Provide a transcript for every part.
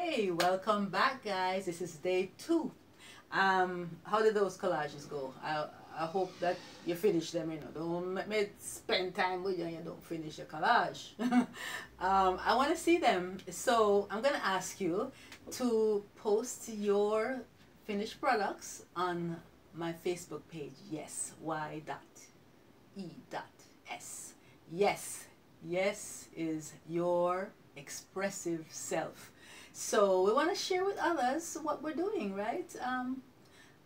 Hey, welcome back, guys. This is day 2. How did those collages go? I hope that you finish them. Don't make me spend time with you and you don't finish your collage. I want to see them, so I'm gonna ask you to post your finished products on my Facebook page. Yes, Y.E.S. Yes, yes is your expressive self. So we want to share with others what we're doing, right?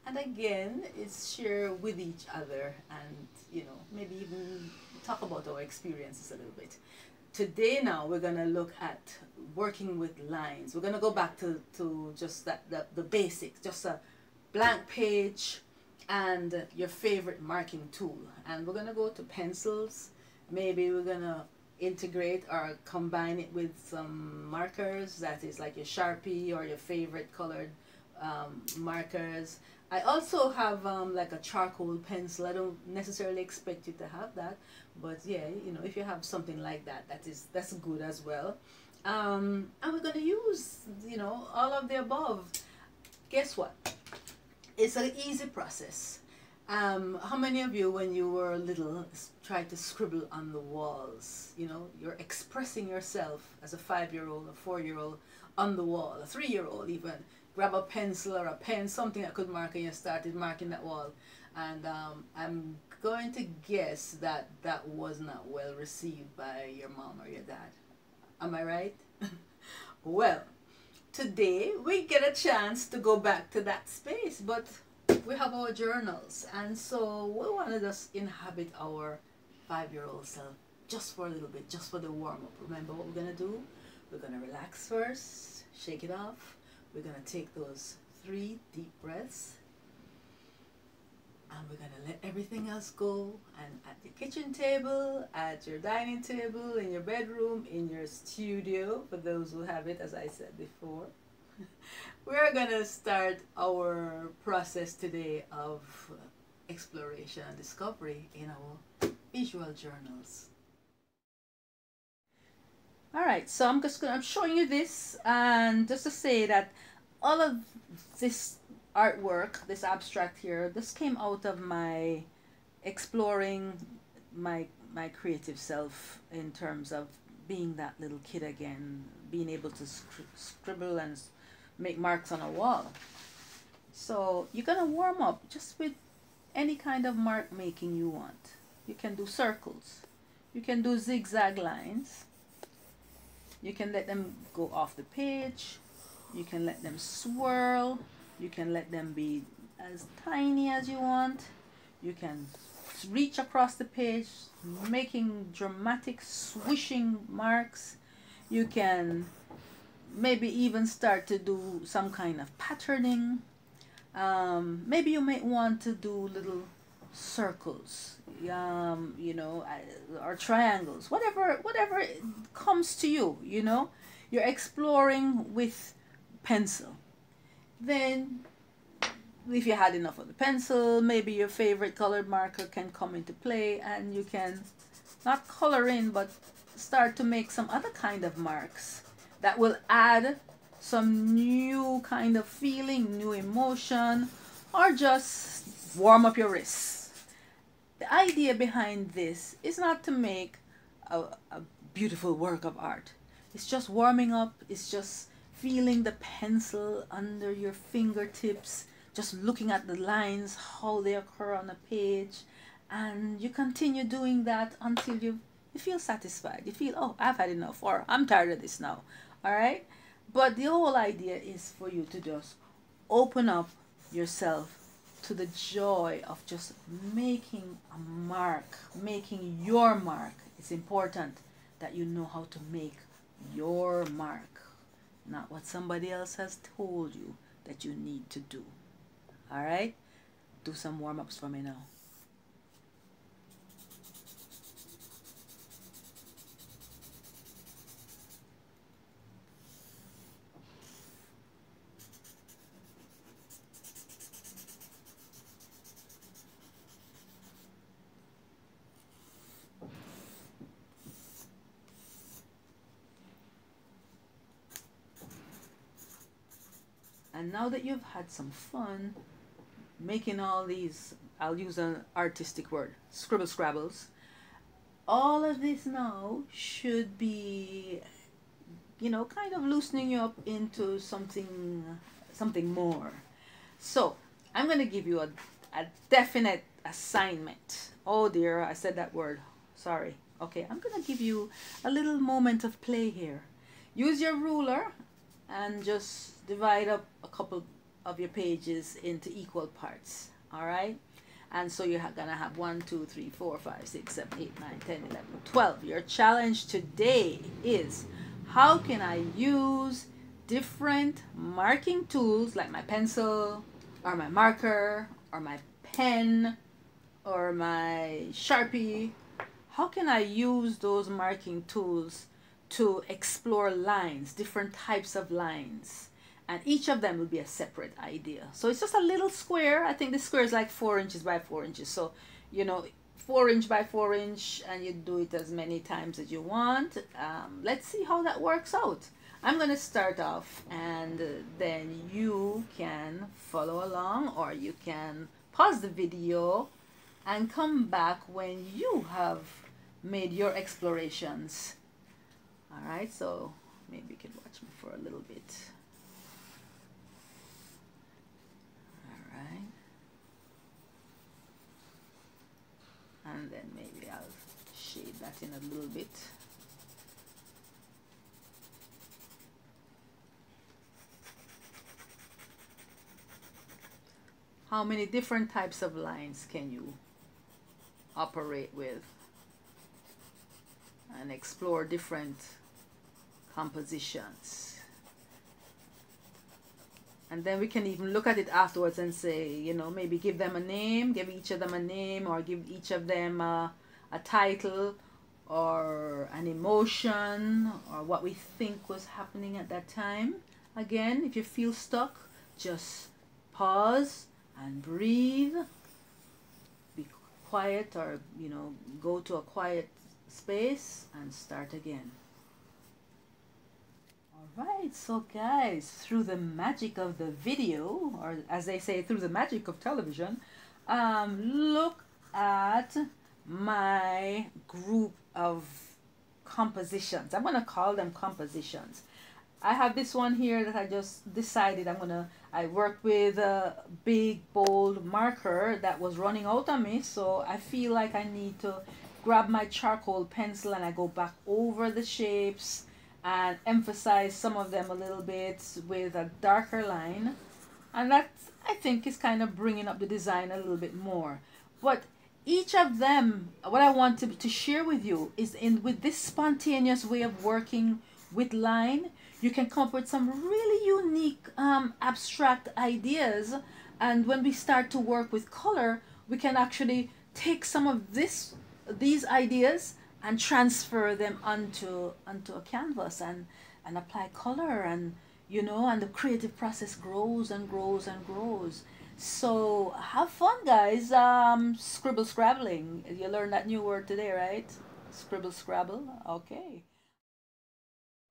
And again, it's share with each other and, maybe even talk about our experiences a little bit. Today now we're going to look at working with lines. We're going to go back to just the basics, just a blank page and your favorite marking tool. And we're going to go to pencils. Maybe we're going to integrate or combine it with some markers, that is like your Sharpie or your favorite colored markers. I also have like a charcoal pencil. I don't necessarily expect you to have that, but yeah, if you have something like that, that's good as well. And we're going to use all of the above. Guess what? It's an easy process. How many of you, when you were little, tried to scribble on the walls? You're expressing yourself as a 5-year-old, a 4-year-old on the wall, a 3-year-old even. Grab a pencil or a pen, something that could mark, and you started marking that wall. And I'm going to guess that that was not well received by your mom or your dad. Am I right? Well, today we get a chance to go back to that space, but we have our journals, and so we want to just inhabit our 5-year-old self just for a little bit, just for the warm-up. Remember what we're going to do? We're going to relax first, shake it off. We're going to take those 3 deep breaths, and we're going to let everything else go. And at the kitchen table, at your dining table, in your bedroom, in your studio, for those who have it, as I said before, we're going to start our process today of exploration and discovery in our visual journals. Alright, so I'm showing you this, and just to say that all of this artwork, this abstract here, this came out of my exploring my creative self in terms of being that little kid again, being able to scribble and make marks on a wall. So you're gonna warm up just with any kind of mark making you want. You can do circles, you can do zigzag lines, you can let them go off the page, you can let them swirl, you can let them be as tiny as you want, you can reach across the page making dramatic swishing marks, you can maybe even start to do some kind of patterning. Maybe you might want to do little circles, or triangles, whatever comes to you. You're exploring with pencil. Then if you had enough of the pencil, maybe your favorite colored marker can come into play, and you can not color in but start to make some other kind of marks that will add some new kind of feeling, new emotion, or just warm up your wrists. The idea behind this is not to make a beautiful work of art. It's just warming up. It's just feeling the pencil under your fingertips, just looking at the lines, how they occur on a page, and you continue doing that until you feel satisfied. You feel, oh, I've had enough, or I'm tired of this now. All right? But the whole idea is for you to just open up yourself to the joy of just making a mark, making your mark. It's important that you know how to make your mark, not what somebody else has told you that you need to do. All right? Do some warm-ups for me now. And now that you've had some fun making all these, I'll use an artistic word, scribble scrabbles, all of this now should be, you know, kind of loosening you up into something more. So I'm going to give you a definite assignment. Oh dear, I said that word. Sorry. Okay, I'm going to give you a little moment of play here. Use your ruler and just divide up a couple of your pages into equal parts. All right? And so you're going to have 1, 2, 3, 4, 5, 6, 7, 8, 9, 10, 11, 12. Your challenge today is, how can I use different marking tools like my pencil or my marker or my pen or my Sharpie? How can I use those marking tools to explore lines, different types of lines? And each of them will be a separate idea. So it's just a little square. I think this square is like 4 inches by 4 inches. So, you know, 4 inch by 4 inch, and you do it as many times as you want. Let's see how that works out. I'm going to start off, and then you can follow along, or you can pause the video and come back when you have made your explorations. All right, so maybe you can watch me for a little bit. All right. And then maybe I'll shade that in a little bit. How many different types of lines can you operate with and explore different compositions? And then we can even look at it afterwards and say, you know, maybe give them a name, give each of them a name, or give each of them a title or an emotion or what we think was happening at that time. Again, if you feel stuck, just pause and breathe, be quiet, or, you know, go to a quiet space and start again. Alright, so guys, through the magic of the video, or as they say, through the magic of television, look at my group of compositions. I'm going to call them compositions. I have this one here that I just decided I worked with a big bold marker that was running out on me, so I feel like I need to grab my charcoal pencil and I go back over the shapes and emphasize some of them a little bit with a darker line, and that, I think, is kind of bringing up the design a little bit more. But each of them, what I want to share with you is, with this spontaneous way of working with line, you can come up with some really unique abstract ideas. And when we start to work with color, we can actually take some of these ideas and transfer them onto a canvas and apply color, and, you know, and the creative process grows and grows and grows. So have fun, guys. Scribble scrabbling. You learned that new word today, right? Scribble scrabble. Okay.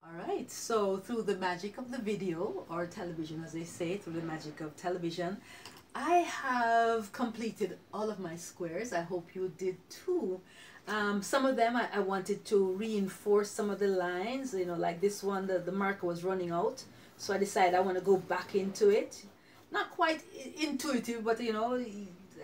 All right, so through the magic of the video, or television as they say, through the magic of television, I have completed all of my squares. I hope you did too. Some of them I wanted to reinforce some of the lines, you know, like this one, the marker was running out. So I decided I want to go back into it. Not quite intuitive, but, you know,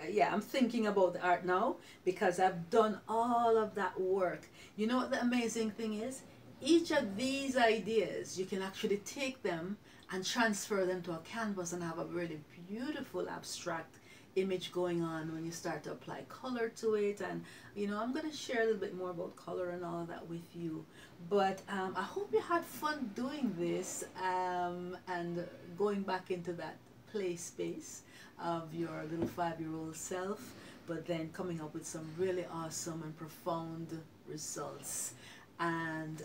yeah, I'm thinking about the art now because I've done all of that work. You know what the amazing thing is? Each of these ideas, you can actually take them and transfer them to a canvas and have a really beautiful abstract image going on when you start to apply color to it. And, you know, I'm going to share a little bit more about color and all of that with you. But I hope you had fun doing this and going back into that play space of your little 5-year-old self, but then coming up with some really awesome and profound results. And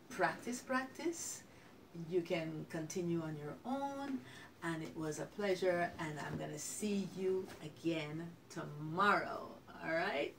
practice. You can continue on your own, and it was a pleasure, and I'm gonna see you again tomorrow. All right.